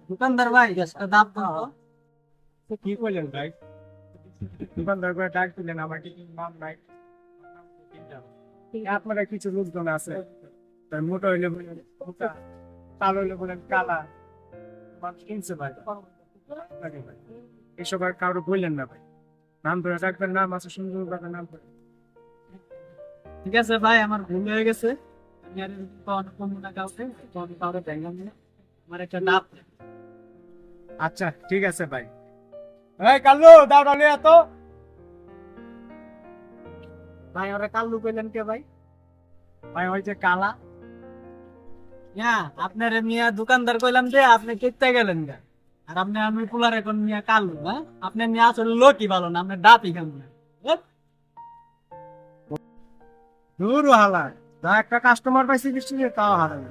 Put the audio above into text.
দোকানদার ভাই দাম কত? কি করলেন ভাই? দোকানদার করে ডাক দিলেন, আমার কিছু নাম নাই। আপনারা কিছু লোকজন আছে, তাই মোটা হইলে বলেন মোটা, কালো হইলে বলেন কালা, মানুষ কিনছে ভাই। আপনাকে ভাই এসব আর কারো বললেন না ভাই, নাম ধরে ডাকবেন, নাম আছে সুন্দর ভাবে নাম ধরে। ঠিক আছে ভাই, আমার ভুল হয়ে গেছে। আমি আর কখনো কমবো না কাউকে, কখনো কাউকে ভেঙাবো না। আমার একটা ডাব দেন। আচ্ছা ঠিক আছে ভাই। এই কাল্লু দাওড়া নিয়ে এত। ভাই ওরা কাল্লু কইলেন কে ভাই? ভাই ওই যে কালা। হ্যাঁ, আপনার মিয়া দোকানদার কইলাম যে আপনি কেটে গেলেন গা। আর আপনি আমি পোলার এখন মিয়া কালু, হ্যাঁ? আপনি মিয়া আসলে লোকই ভালো না, আপনি ডাবই খান না। বুঝ? দূর হালা, যা একটা কাস্টমার পাইছি বৃষ্টি তাও হারাবে।